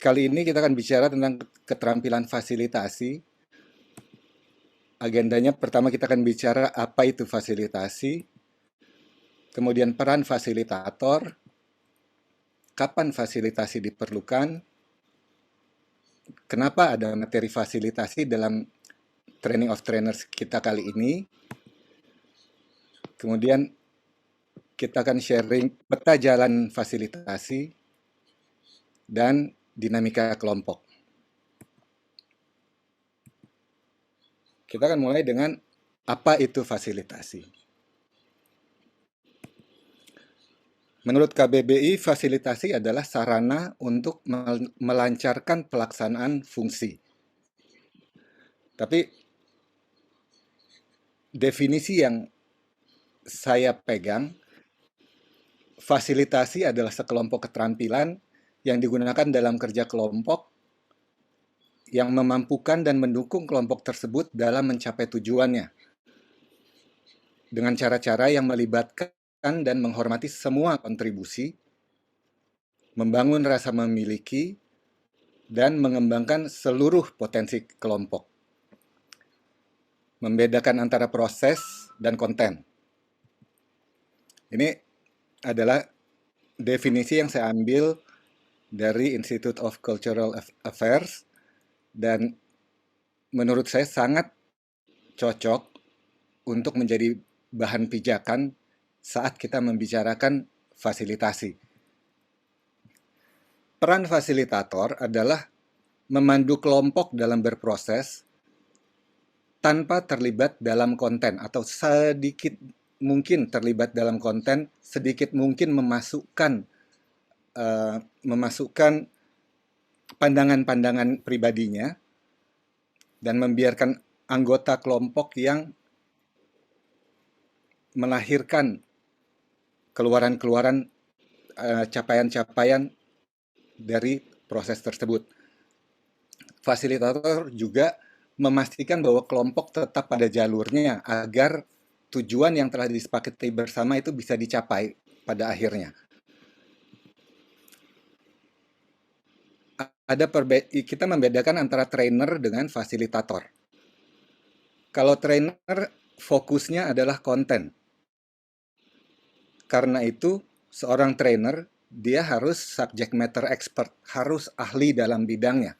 Kali ini kita akan bicara tentang keterampilan fasilitasi. Agendanya pertama kita akan bicara apa itu fasilitasi, kemudian peran fasilitator, kapan fasilitasi diperlukan, kenapa ada materi fasilitasi dalam training of trainers kita kali ini, kemudian kita akan sharing peta jalan fasilitasi dan dinamika kelompok. Kita akan mulai dengan apa itu fasilitasi. Menurut KBBI, fasilitasi adalah sarana untuk melancarkan pelaksanaan fungsi. Tapi definisi yang saya pegang, fasilitasi adalah sekelompok keterampilan yang digunakan dalam kerja kelompok yang memampukan dan mendukung kelompok tersebut dalam mencapai tujuannya dengan cara-cara yang melibatkan dan menghormati semua kontribusi, membangun rasa memiliki, dan mengembangkan seluruh potensi kelompok. Membedakan antara proses dan konten. Ini adalah definisi yang saya ambil dari Institute of Cultural Affairs dan menurut saya sangat cocok untuk menjadi bahan pijakan saat kita membicarakan fasilitasi. Peran fasilitator adalah memandu kelompok dalam berproses tanpa terlibat dalam konten atau sedikit mungkin terlibat dalam konten, sedikit mungkin memasukkan pandangan-pandangan pribadinya dan membiarkan anggota kelompok yang melahirkan keluaran-keluaran capaian-capaian dari proses tersebut. Fasilitator juga memastikan bahwa kelompok tetap pada jalurnya agar tujuan yang telah disepakati bersama itu bisa dicapai pada akhirnya. Kita membedakan antara trainer dengan fasilitator. Kalau trainer fokusnya adalah konten. Karena itu, seorang trainer dia harus subject matter expert, harus ahli dalam bidangnya.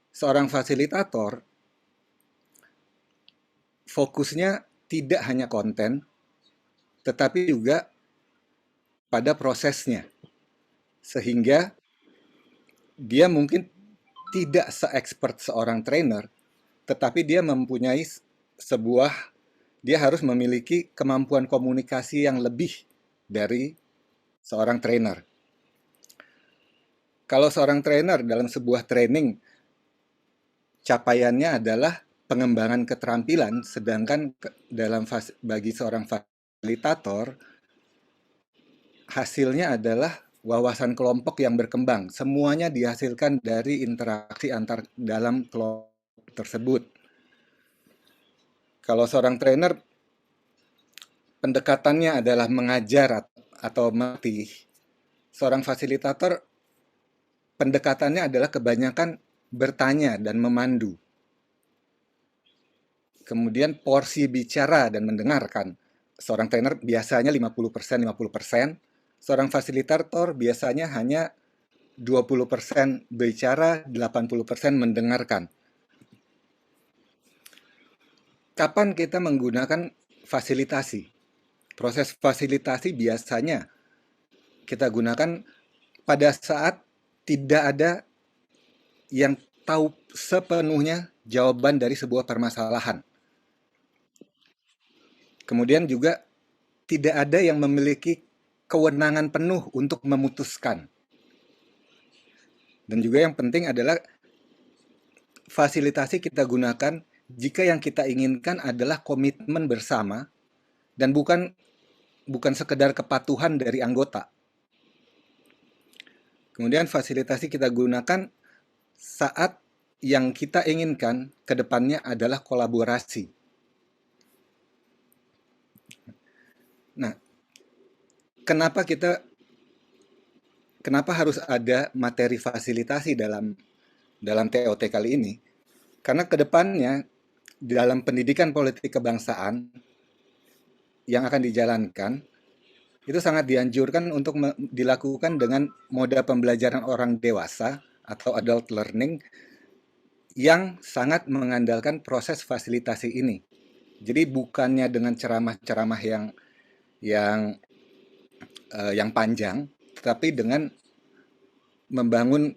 Seorang fasilitator fokusnya tidak hanya konten, tetapi juga pada prosesnya. Sehingga dia mungkin tidak se-expert seorang trainer, tetapi dia mempunyai dia harus memiliki kemampuan komunikasi yang lebih dari seorang trainer. Kalau seorang trainer dalam sebuah training, capaiannya adalah pengembangan keterampilan, sedangkan bagi seorang fasilitator, hasilnya adalah wawasan kelompok yang berkembang. Semuanya dihasilkan dari interaksi antar dalam kelompok tersebut. Kalau seorang trainer, pendekatannya adalah mengajar atau melatih. Seorang fasilitator, pendekatannya adalah kebanyakan bertanya dan memandu. Kemudian porsi bicara dan mendengarkan. Seorang trainer biasanya 50%, 50%. Seorang fasilitator biasanya hanya 20% bicara, 80% mendengarkan. Kapan kita menggunakan fasilitasi? Proses fasilitasi biasanya kita gunakan pada saat tidak ada yang tahu sepenuhnya jawaban dari sebuah permasalahan. Kemudian juga tidak ada yang memiliki kewenangan penuh untuk memutuskan. Dan juga yang penting adalah fasilitasi kita gunakan jika yang kita inginkan adalah komitmen bersama dan bukan sekedar kepatuhan dari anggota. Kemudian fasilitasi kita gunakan saat yang kita inginkan ke depannya adalah kolaborasi. Nah, kenapa kita kenapa harus ada materi fasilitasi dalam TOT kali ini? Karena kedepannya dalam pendidikan politik kebangsaan yang akan dijalankan itu sangat dianjurkan untuk dilakukan dengan moda pembelajaran orang dewasa atau adult learning yang sangat mengandalkan proses fasilitasi ini. Jadi bukannya dengan ceramah-ceramah yang panjang, tetapi dengan membangun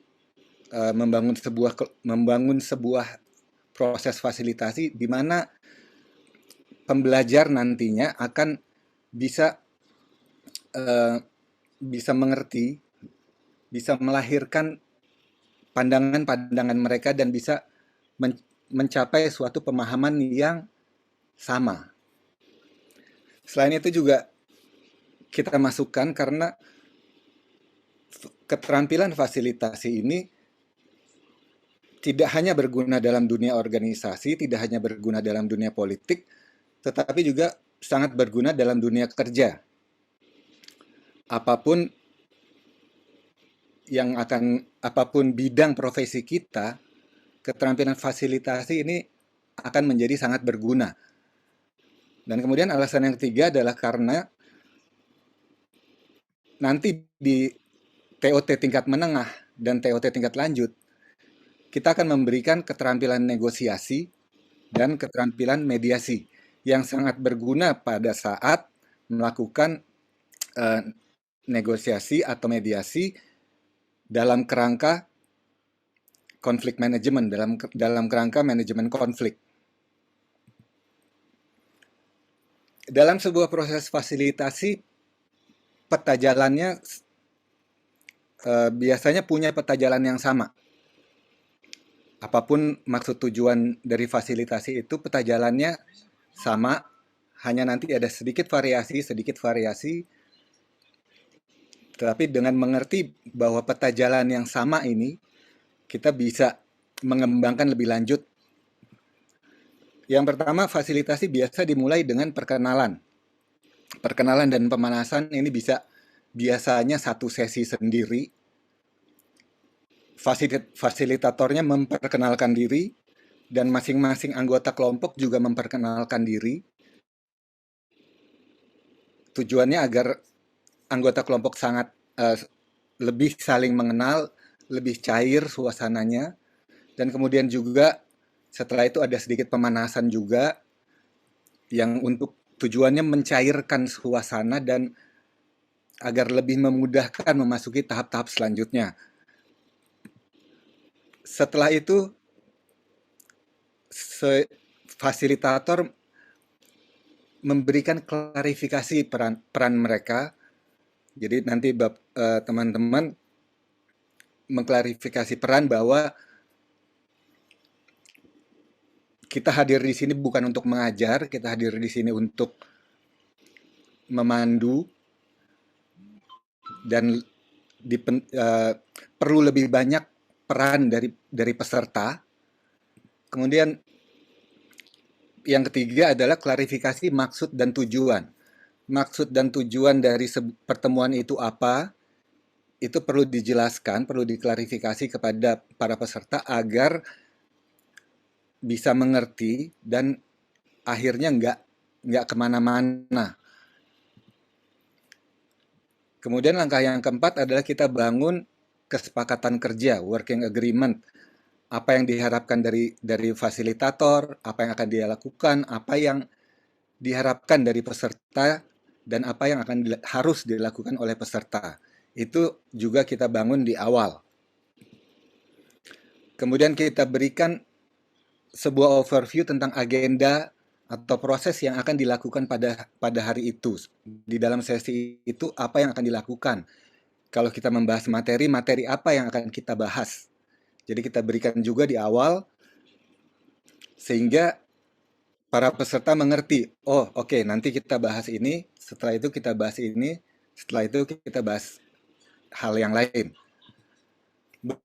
membangun sebuah proses fasilitasi di mana pembelajar nantinya akan bisa eh, bisa mengerti, bisa melahirkan pandangan-pandangan mereka dan bisa mencapai suatu pemahaman yang sama. Selain itu juga kita masukkan karena keterampilan fasilitasi ini tidak hanya berguna dalam dunia organisasi, tidak hanya berguna dalam dunia politik, tetapi juga sangat berguna dalam dunia kerja. Apapun bidang profesi kita, keterampilan fasilitasi ini akan menjadi sangat berguna. Dan kemudian alasan yang ketiga adalah karena nanti di TOT tingkat menengah dan TOT tingkat lanjut, kita akan memberikan keterampilan negosiasi dan keterampilan mediasi yang sangat berguna pada saat melakukan eh, negosiasi atau mediasi dalam kerangka konflik manajemen, dalam kerangka manajemen konflik. Dalam sebuah proses fasilitasi, peta jalannya biasanya punya peta jalan yang sama. Apapun maksud tujuan dari fasilitasi itu, peta jalannya sama, hanya nanti ada sedikit variasi, tetapi dengan mengerti bahwa peta jalan yang sama ini, kita bisa mengembangkan lebih lanjut. Yang pertama, fasilitasi biasa dimulai dengan perkenalan. Perkenalan dan pemanasan ini biasanya satu sesi sendiri. Fasilitatornya memperkenalkan diri, dan masing-masing anggota kelompok juga memperkenalkan diri. Tujuannya agar anggota kelompok lebih saling mengenal, lebih cair suasananya, dan kemudian juga setelah itu ada sedikit pemanasan juga yang untuk tujuannya mencairkan suasana dan agar lebih memudahkan memasuki tahap-tahap selanjutnya. Setelah itu, fasilitator memberikan klarifikasi peran mereka. Jadi nanti teman-teman mengklarifikasi peran bahwa kita hadir di sini bukan untuk mengajar, kita hadir di sini untuk memandu dan perlu lebih banyak peran dari peserta. Kemudian yang ketiga adalah klarifikasi maksud dan tujuan. Maksud dan tujuan dari pertemuan itu apa? Itu perlu dijelaskan, perlu diklarifikasi kepada para peserta agar bisa mengerti dan akhirnya nggak kemana-mana. Kemudian langkah yang keempat adalah kita bangun kesepakatan kerja, working agreement. Apa yang diharapkan dari fasilitator, apa yang akan dia lakukan, apa yang diharapkan dari peserta, dan apa yang harus dilakukan oleh peserta. Itu juga kita bangun di awal. Kemudian kita berikan sebuah overview tentang agenda atau proses yang akan dilakukan pada hari itu. Di dalam sesi itu apa yang akan dilakukan? Kalau kita membahas materi apa yang akan kita bahas? Jadi kita berikan juga di awal sehingga para peserta mengerti, oh oke, nanti kita bahas ini, setelah itu kita bahas ini, setelah itu kita bahas hal yang lain.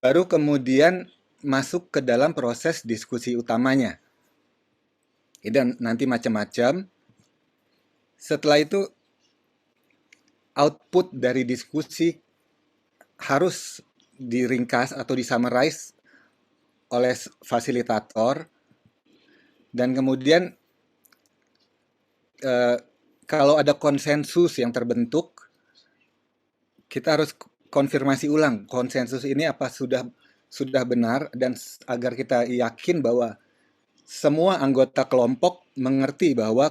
Baru kemudian masuk ke dalam proses diskusi utamanya. Dan nanti macam-macam. Setelah itu output dari diskusi harus diringkas atau disummarize oleh fasilitator, dan kemudian eh, kalau ada konsensus yang terbentuk, kita harus konfirmasi ulang konsensus ini apa sudah benar, dan agar kita yakin bahwa semua anggota kelompok mengerti bahwa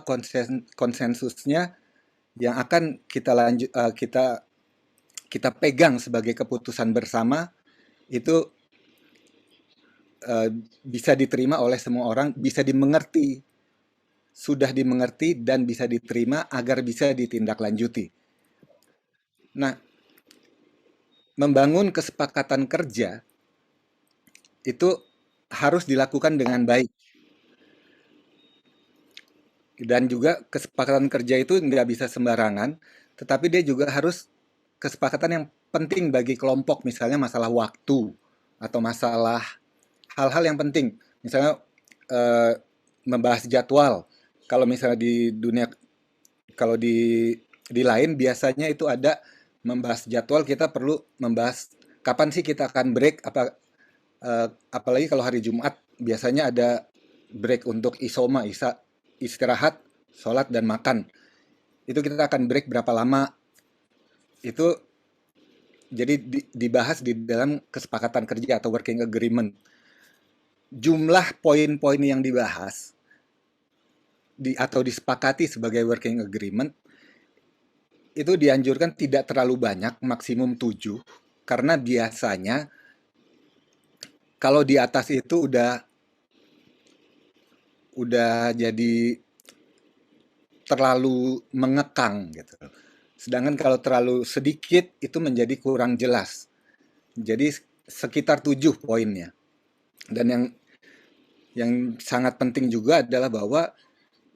konsensusnya yang akan kita pegang sebagai keputusan bersama itu eh, bisa diterima oleh semua orang, bisa dimengerti, sudah dimengerti dan bisa diterima agar bisa ditindaklanjuti. Nah, membangun kesepakatan kerja itu harus dilakukan dengan baik, dan juga kesepakatan kerja itu nggak bisa sembarangan, tetapi dia juga harus kesepakatan yang penting bagi kelompok, misalnya masalah waktu atau masalah hal-hal yang penting, misalnya eh, membahas jadwal. Kalau misalnya di dunia, kalau di lain biasanya itu ada membahas jadwal, kita perlu membahas kapan sih kita akan break, apalagi kalau hari Jumat biasanya ada break untuk istirahat, sholat dan makan. Itu kita akan break berapa lama, itu jadi dibahas di dalam kesepakatan kerja atau working agreement. Jumlah poin-poin yang dibahas atau disepakati sebagai working agreement itu dianjurkan tidak terlalu banyak, maksimum 7, karena biasanya kalau di atas itu udah jadi terlalu mengekang gitu. Sedangkan kalau terlalu sedikit itu menjadi kurang jelas. Jadi sekitar 7 poinnya. Dan yang sangat penting juga adalah bahwa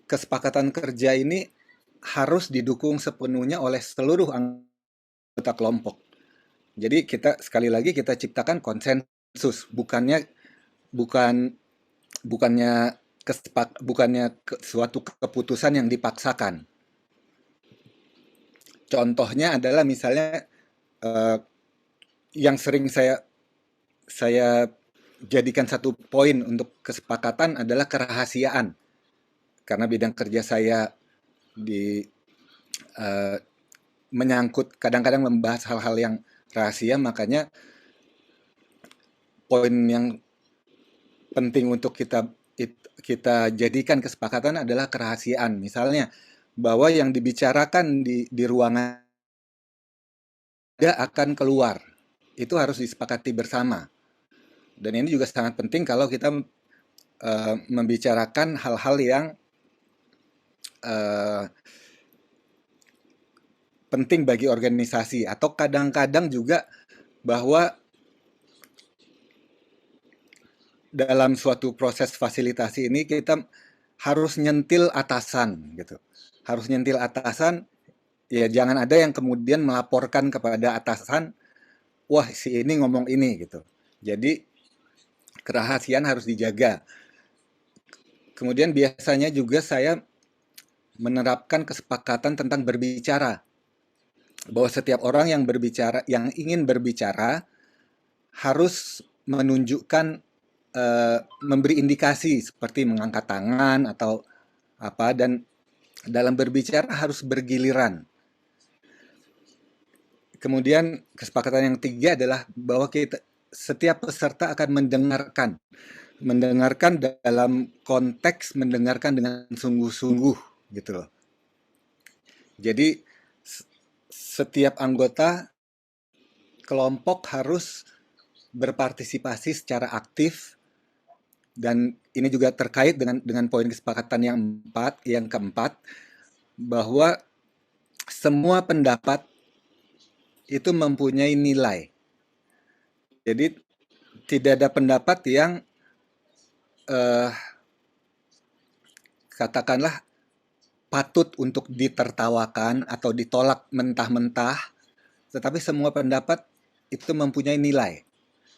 kesepakatan kerja ini harus didukung sepenuhnya oleh seluruh anggota kelompok. Jadi kita sekali lagi kita ciptakan konsensus, bukan bukannya suatu keputusan yang dipaksakan. Contohnya adalah misalnya eh, yang sering saya jadikan satu poin untuk kesepakatan adalah kerahasiaan, karena bidang kerja saya di eh, menyangkut kadang-kadang membahas hal-hal yang rahasia, makanya poin yang penting untuk kita jadikan kesepakatan adalah kerahasiaan. Misalnya bahwa yang dibicarakan di ruangan dia akan keluar. Itu harus disepakati bersama. Dan ini juga sangat penting kalau kita membicarakan hal-hal yang eh, penting bagi organisasi, atau kadang-kadang juga bahwa dalam suatu proses fasilitasi ini kita harus nyentil atasan gitu. Harus nyentil atasan, ya jangan ada yang kemudian melaporkan kepada atasan, wah si ini ngomong ini gitu. Jadi kerahasiaan harus dijaga. Kemudian biasanya juga saya menerapkan kesepakatan tentang berbicara. Bahwa setiap orang yang berbicara, yang ingin berbicara, harus menunjukkan, memberi indikasi seperti mengangkat tangan atau apa, dan dalam berbicara harus bergiliran. Kemudian kesepakatan yang tiga adalah bahwa setiap peserta akan mendengarkan dalam konteks mendengarkan dengan sungguh-sungguh gitu loh. Jadi setiap anggota kelompok harus berpartisipasi secara aktif, dan ini juga terkait dengan poin kesepakatan yang keempat, bahwa semua pendapat itu mempunyai nilai. Jadi tidak ada pendapat yang eh, katakanlah patut untuk ditertawakan atau ditolak mentah-mentah, tetapi semua pendapat itu mempunyai nilai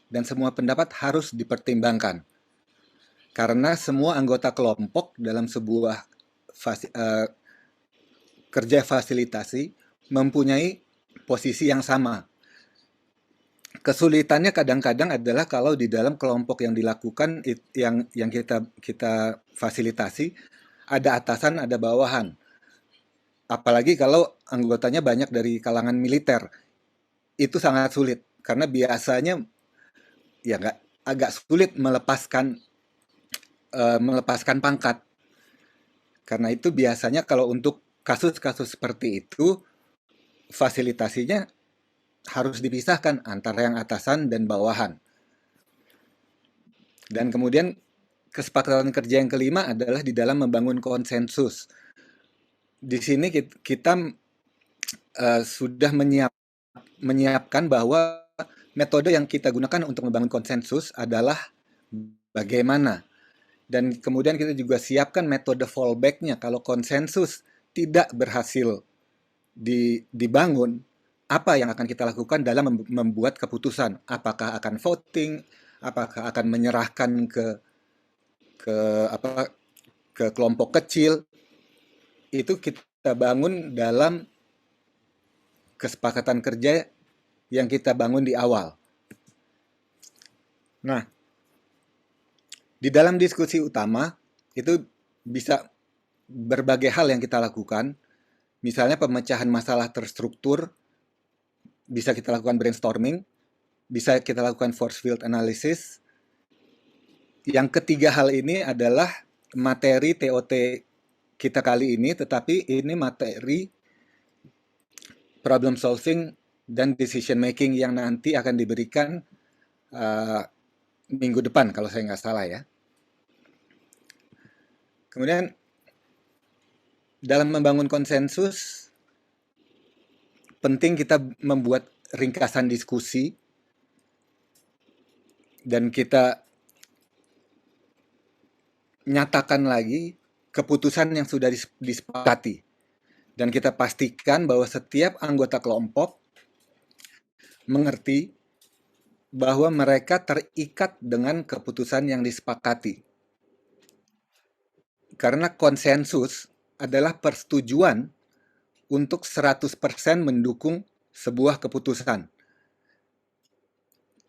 dan semua pendapat harus dipertimbangkan. Karena semua anggota kelompok dalam sebuah kerja fasilitasi mempunyai posisi yang sama. Kesulitannya kadang-kadang adalah kalau di dalam kelompok yang dilakukan yang kita fasilitasi ada atasan, ada bawahan. Apalagi kalau anggotanya banyak dari kalangan militer, itu sangat sulit karena biasanya ya nggak agak sulit melepaskan pangkat. Karena itu biasanya kalau untuk kasus-kasus seperti itu fasilitasinya harus dipisahkan antara yang atasan dan bawahan. Dan kemudian kesepakatan kerja yang kelima adalah di dalam membangun konsensus. Di sini kita sudah menyiapkan bahwa metode yang kita gunakan untuk membangun konsensus adalah bagaimana. Dan kemudian kita juga siapkan metode fallback-nya. Kalau konsensus tidak berhasil dibangun, apa yang akan kita lakukan dalam membuat keputusan? Apakah akan voting? Apakah akan menyerahkan ke apa ke kelompok kecil? Itu kita bangun dalam kesepakatan kerja yang kita bangun di awal. Nah, di dalam diskusi utama itu bisa berbagai hal yang kita lakukan. Misalnya pemecahan masalah terstruktur, bisa kita lakukan brainstorming, bisa kita lakukan force field analysis. Yang ketiga hal ini adalah materi TOT kita kali ini, tetapi ini materi problem solving dan decision making yang nanti akan diberikan minggu depan kalau saya nggak salah ya. Kemudian dalam membangun konsensus penting kita membuat ringkasan diskusi dan kita nyatakan lagi keputusan yang sudah disepakati. Dan kita pastikan bahwa setiap anggota kelompok mengerti bahwa mereka terikat dengan keputusan yang disepakati. Karena konsensus adalah persetujuan untuk 100% mendukung sebuah keputusan.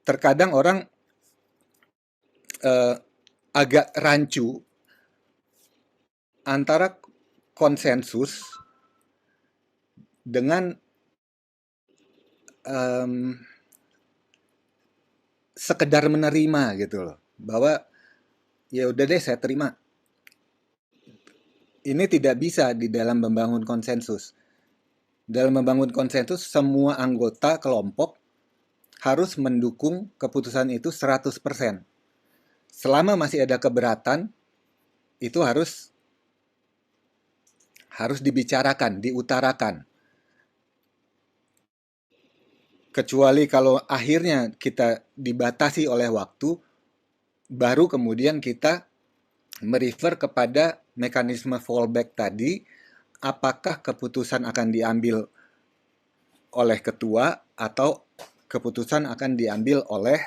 Terkadang orang agak rancu antara konsensus dengan sekedar menerima gitu loh, bahwa ya udah deh saya terima. Ini tidak bisa di dalam membangun konsensus. Dalam membangun konsensus semua anggota kelompok harus mendukung keputusan itu 100%. Selama masih ada keberatan, itu harus dibicarakan, diutarakan. Kecuali kalau akhirnya kita dibatasi oleh waktu, baru kemudian kita merefer kepada mekanisme fallback tadi, apakah keputusan akan diambil oleh ketua atau keputusan akan diambil oleh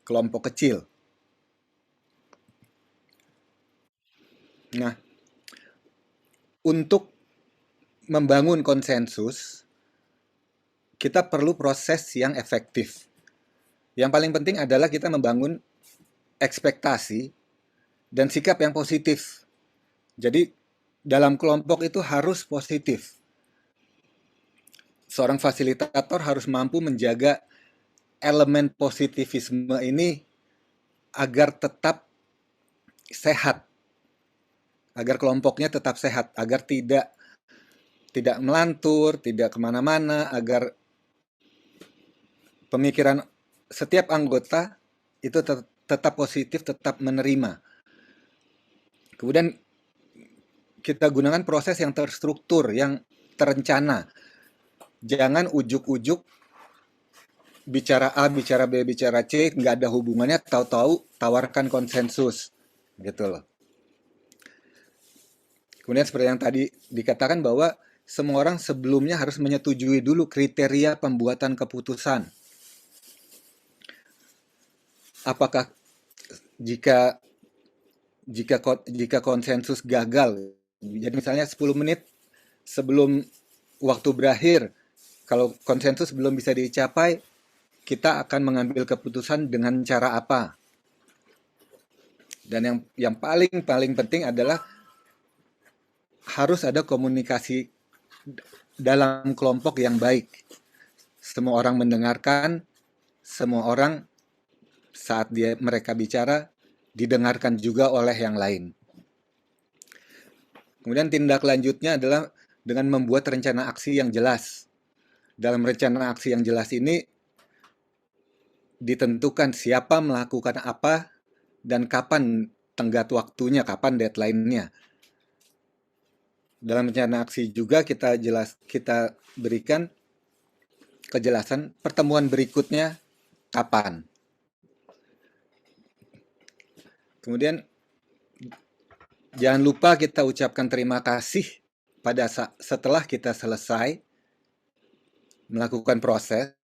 kelompok kecil. Nah, untuk membangun konsensus, kita perlu proses yang efektif. Yang paling penting adalah kita membangun ekspektasi dan sikap yang positif. Jadi, dalam kelompok itu harus positif. Seorang fasilitator harus mampu menjaga elemen positivisme ini agar tetap sehat, agar kelompoknya tetap sehat, agar tidak melantur, tidak kemana-mana, agar pemikiran setiap anggota itu tetap positif, tetap menerima. Kemudian kita gunakan proses yang terstruktur, yang terencana. Jangan ujuk-ujuk bicara A, bicara B, bicara C, nggak ada hubungannya, tahu-tahu tawarkan konsensus. Gitu loh. Kemudian seperti yang tadi dikatakan bahwa semua orang sebelumnya harus menyetujui dulu kriteria pembuatan keputusan. Apakah jika konsensus gagal, jadi misalnya 10 menit sebelum waktu berakhir, kalau konsensus belum bisa dicapai, kita akan mengambil keputusan dengan cara apa. Dan yang paling penting adalah harus ada komunikasi dalam kelompok yang baik. Semua orang mendengarkan, semua orang saat mereka bicara didengarkan juga oleh yang lain. Kemudian tindak lanjutnya adalah dengan membuat rencana aksi yang jelas. Dalam rencana aksi yang jelas ini ditentukan siapa melakukan apa dan kapan tenggat waktunya, kapan deadline-nya. Dalam rencana aksi juga kita berikan kejelasan pertemuan berikutnya kapan. Kemudian jangan lupa kita ucapkan terima kasih setelah kita selesai melakukan proses,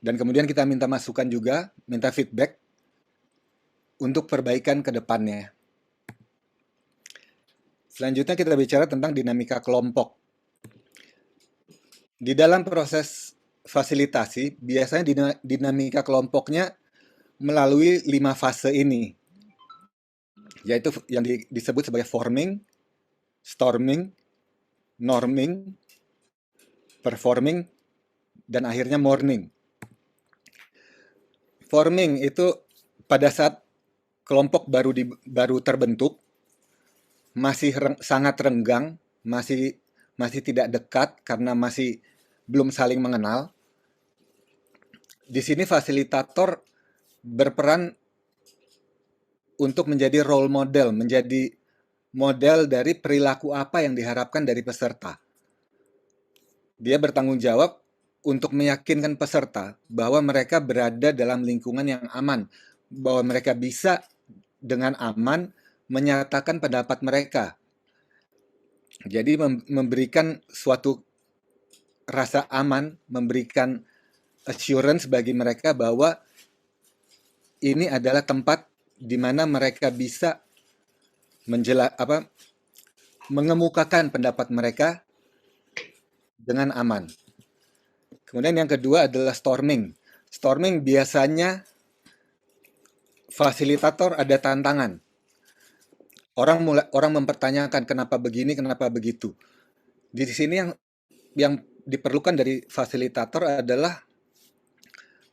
dan kemudian kita minta masukan juga, minta feedback untuk perbaikan ke depannya. Selanjutnya kita bicara tentang dinamika kelompok. Di dalam proses fasilitasi, biasanya dinamika kelompoknya melalui 5 fase ini, yaitu yang disebut sebagai forming, storming, norming, performing, dan akhirnya mourning. Forming itu pada saat kelompok baru terbentuk, masih sangat renggang, masih tidak dekat karena masih belum saling mengenal. Di sini fasilitator berperan untuk menjadi role model, menjadi model dari perilaku apa yang diharapkan dari peserta. Dia bertanggung jawab untuk meyakinkan peserta bahwa mereka berada dalam lingkungan yang aman, bahwa mereka bisa dengan aman menyatakan pendapat mereka. Jadi memberikan suatu rasa aman, memberikan assurance bagi mereka bahwa ini adalah tempat di mana mereka bisa mengemukakan pendapat mereka dengan aman. Kemudian yang kedua adalah storming. Storming biasanya fasilitator ada tantangan. Orang mempertanyakan kenapa begini, kenapa begitu. Di sini yang diperlukan dari fasilitator adalah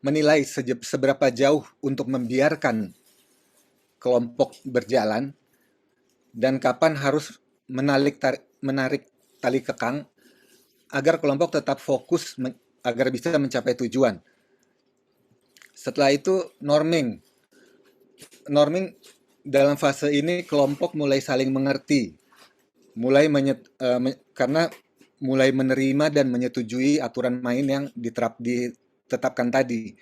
menilai seberapa jauh untuk membiarkan kelompok berjalan dan kapan harus menarik tali kekang agar kelompok tetap fokus agar bisa mencapai tujuan. Setelah itu norming. Norming dalam fase ini kelompok mulai saling mengerti, karena mulai menerima dan menyetujui aturan main yang ditetapkan tadi.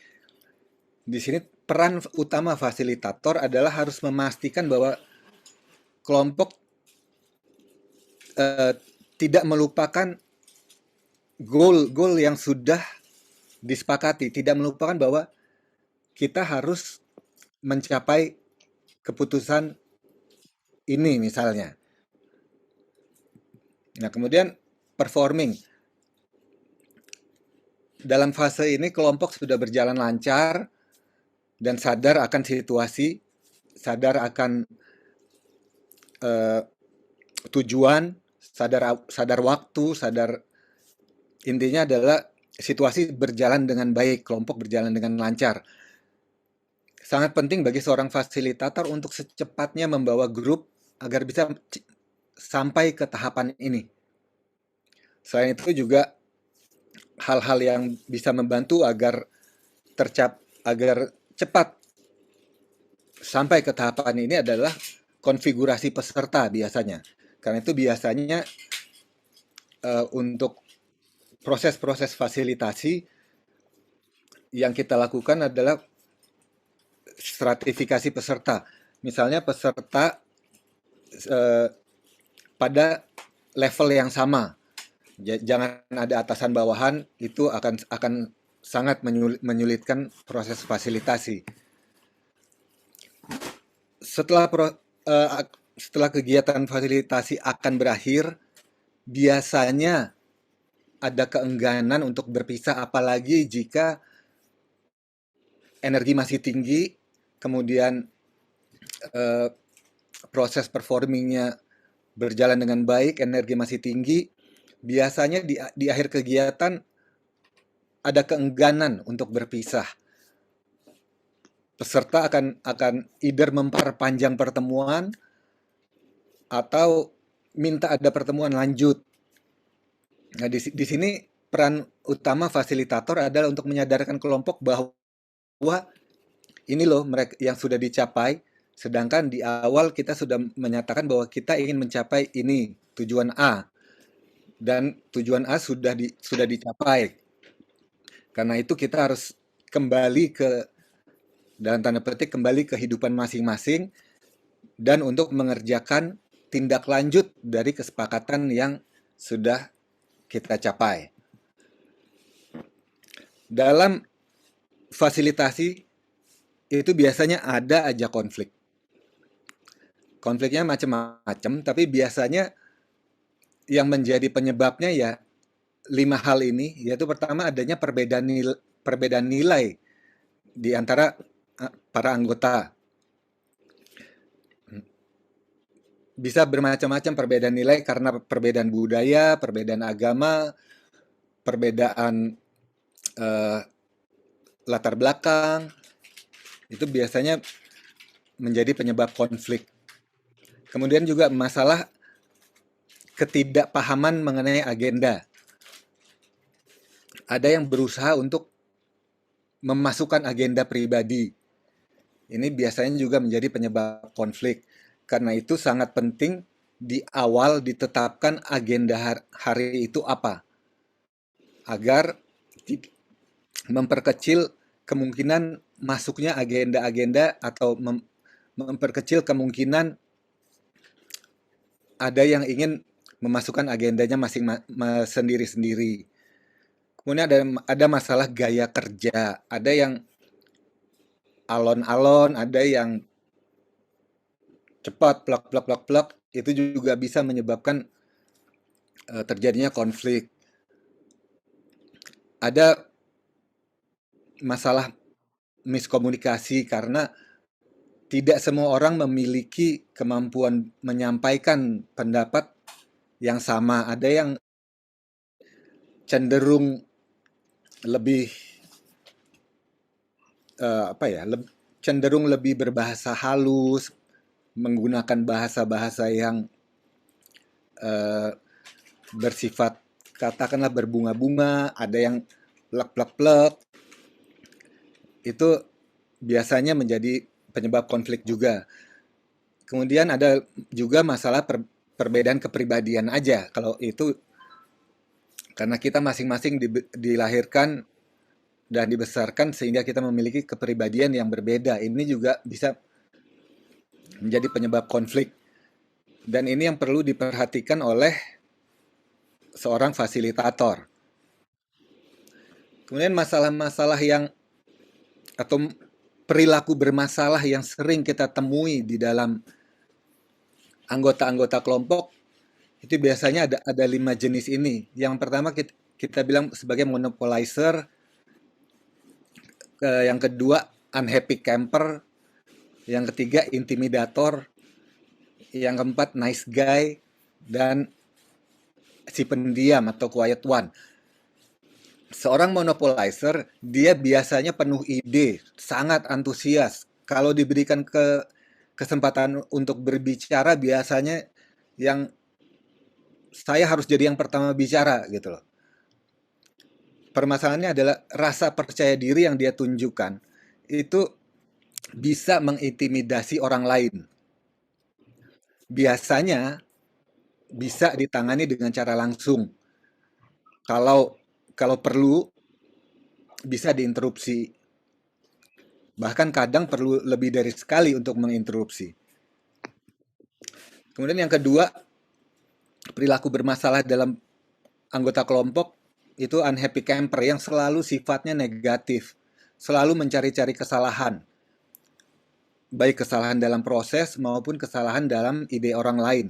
Di sini peran utama fasilitator adalah harus memastikan bahwa kelompok tidak melupakan goal yang sudah disepakati, tidak melupakan bahwa kita harus mencapai keputusan ini misalnya. Nah, kemudian performing. Dalam fase ini kelompok sudah berjalan lancar dan sadar akan situasi, sadar akan tujuan, sadar waktu, intinya adalah situasi berjalan dengan baik, kelompok berjalan dengan lancar. Sangat penting bagi seorang fasilitator untuk secepatnya membawa grup agar bisa sampai ke tahapan ini. Selain itu juga hal-hal yang bisa membantu agar cepat sampai ke tahapan ini adalah konfigurasi peserta biasanya. Karena itu biasanya untuk proses-proses fasilitasi yang kita lakukan adalah stratifikasi peserta. Misalnya peserta pada level yang sama. Jangan ada atasan bawahan, itu akan sangat menyulitkan proses fasilitasi. Setelah kegiatan fasilitasi akan berakhir, biasanya ada keengganan untuk berpisah, apalagi jika energi masih tinggi, kemudian eh, proses performingnya berjalan dengan baik, energi masih tinggi, biasanya di akhir kegiatan ada keengganan untuk berpisah. Peserta akan either memperpanjang pertemuan atau minta ada pertemuan lanjut. Nah, di sini peran utama fasilitator adalah untuk menyadarkan kelompok bahwa ini loh mereka yang sudah dicapai, sedangkan di awal kita sudah menyatakan bahwa kita ingin mencapai ini, tujuan A, dan tujuan A sudah dicapai. Karena itu kita harus kembali ke, dalam tanda petik, kembali ke kehidupan masing-masing dan untuk mengerjakan tindak lanjut dari kesepakatan yang sudah kita capai. Dalam fasilitasi itu biasanya ada aja konflik. Konfliknya macam-macam, tapi biasanya yang menjadi penyebabnya ya 5 hal ini, yaitu pertama adanya perbedaan nilai di antara para anggota. Bisa bermacam-macam perbedaan nilai karena perbedaan budaya, perbedaan agama, perbedaan eh, latar belakang, itu biasanya menjadi penyebab konflik. Kemudian juga masalah ketidakpahaman mengenai agenda. Ada yang berusaha untuk memasukkan agenda pribadi. Ini biasanya juga menjadi penyebab konflik. Karena itu sangat penting di awal ditetapkan agenda hari itu apa. Agar memperkecil kemungkinan masuknya agenda-agenda atau memperkecil kemungkinan ada yang ingin memasukkan agendanya sendiri-sendiri. Kemudian ada masalah gaya kerja, ada yang alon-alon, ada yang cepat, plak, itu juga bisa menyebabkan terjadinya konflik. Ada masalah miskomunikasi karena tidak semua orang memiliki kemampuan menyampaikan pendapat yang sama. Ada yang cenderung lebih cenderung lebih berbahasa halus, menggunakan bahasa-bahasa yang bersifat katakanlah berbunga-bunga, ada yang plek-plek-plek. Itu biasanya menjadi penyebab konflik juga. Kemudian ada juga masalah perbedaan kepribadian aja. Kalau itu karena kita masing-masing dilahirkan dan dibesarkan sehingga kita memiliki kepribadian yang berbeda. Ini juga bisa menjadi penyebab konflik. Dan ini yang perlu diperhatikan oleh seorang fasilitator. Kemudian masalah-masalah yang atau perilaku bermasalah yang sering kita temui di dalam anggota-anggota kelompok itu biasanya ada 5 jenis ini. Yang pertama kita bilang sebagai monopolizer, yang kedua unhappy camper, yang ketiga intimidator, yang keempat nice guy, dan si pendiam atau quiet one. Seorang monopolizer, dia biasanya penuh ide, sangat antusias. Kalau diberikan kesempatan untuk berbicara, biasanya yang saya harus jadi yang pertama bicara gitu loh. Permasalahannya adalah rasa percaya diri yang dia tunjukkan itu bisa mengintimidasi orang lain. Biasanya bisa ditangani dengan cara langsung. Kalau kalau perlu bisa diinterupsi. Bahkan kadang perlu lebih dari sekali untuk menginterupsi. Kemudian yang kedua, perilaku bermasalah dalam anggota kelompok itu unhappy camper yang selalu sifatnya negatif, selalu mencari-cari kesalahan, baik kesalahan dalam proses maupun kesalahan dalam ide orang lain.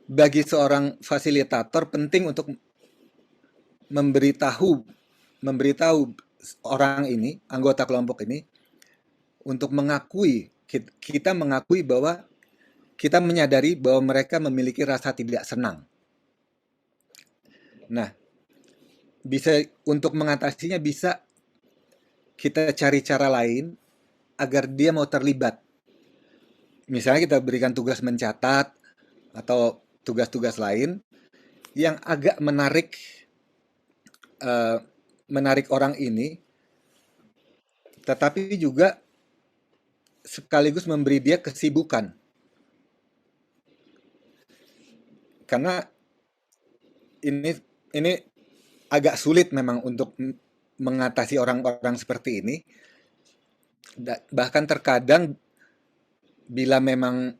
Bagi seorang fasilitator penting untuk memberitahu memberitahu orang ini, anggota kelompok ini, untuk mengakui, kita mengakui bahwa kita menyadari bahwa mereka memiliki rasa tidak senang. Nah, bisa untuk mengatasinya bisa kita cari cara lain agar dia mau terlibat. Misalnya kita berikan tugas mencatat atau tugas-tugas lain yang agak eh, menarik orang ini, tetapi juga sekaligus memberi dia kesibukan. Karena ini ini agak sulit memang untuk mengatasi orang-orang seperti ini. Bahkan terkadang bila memang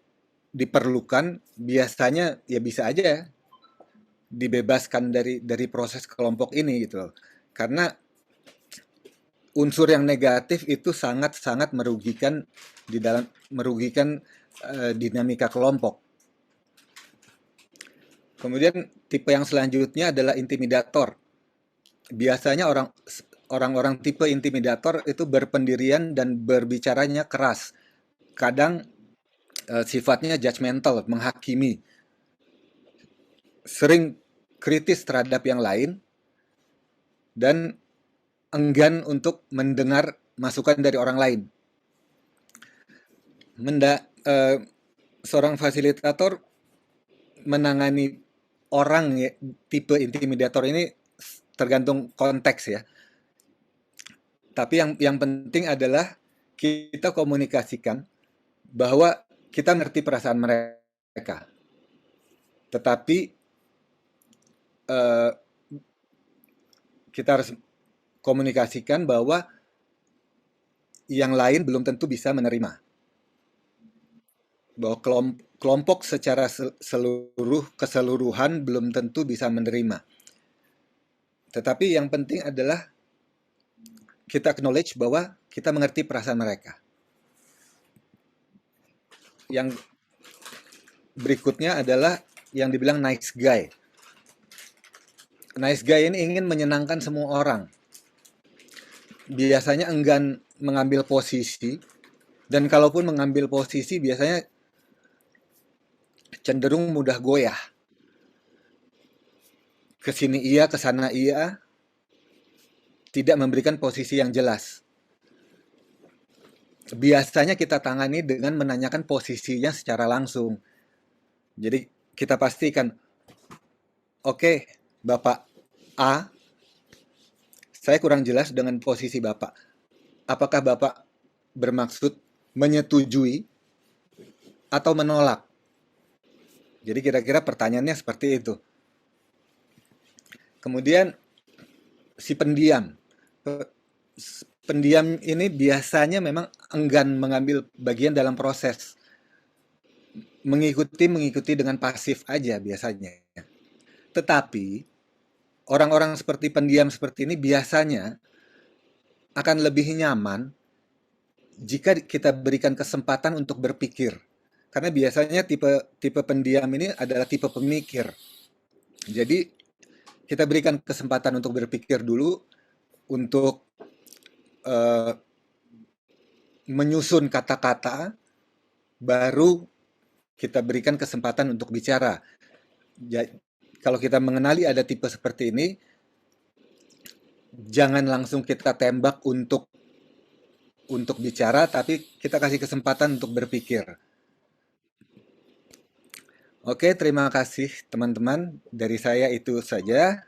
diperlukan, biasanya ya bisa aja ya dibebaskan dari proses kelompok ini gitu loh. Karena unsur yang negatif itu sangat-sangat merugikan merugikan dinamika kelompok. Kemudian tipe yang selanjutnya adalah intimidator. Biasanya orang-orang tipe intimidator itu berpendirian dan berbicaranya keras. Kadang sifatnya judgmental, menghakimi. Sering kritis terhadap yang lain dan enggan untuk mendengar masukan dari orang lain. Seorang fasilitator menangani orang ya, tipe intimidator ini tergantung konteks ya. Tapi yang penting adalah kita komunikasikan bahwa kita ngerti perasaan mereka. Tetapi eh, kita harus komunikasikan bahwa yang lain belum tentu bisa menerima. Bahwa kelompok secara keseluruhan belum tentu bisa menerima. Tetapi yang penting adalah kita acknowledge bahwa kita mengerti perasaan mereka. Yang berikutnya adalah yang dibilang nice guy. Nice guy ini ingin menyenangkan semua orang. Biasanya enggan mengambil posisi, dan kalaupun mengambil posisi biasanya cenderung mudah goyah. Kesini iya, kesana iya, tidak memberikan posisi yang jelas. Biasanya kita tangani dengan menanyakan posisinya secara langsung. Jadi kita pastikan, oke, Bapak A, saya kurang jelas dengan posisi Bapak. Apakah Bapak bermaksud menyetujui atau menolak? Jadi kira-kira pertanyaannya seperti itu. Kemudian si pendiam. Pendiam ini biasanya memang enggan mengambil bagian dalam proses. Mengikuti dengan pasif aja biasanya. Tetapi orang-orang seperti pendiam seperti ini biasanya akan lebih nyaman jika kita berikan kesempatan untuk berpikir. Karena biasanya tipe pendiam ini adalah tipe pemikir. Jadi kita berikan kesempatan untuk berpikir dulu, untuk menyusun kata-kata, baru kita berikan kesempatan untuk bicara. Kalau kita mengenali ada tipe seperti ini, jangan langsung kita tembak untuk bicara, tapi kita kasih kesempatan untuk berpikir. Oke, terima kasih teman-teman. Dari saya itu saja.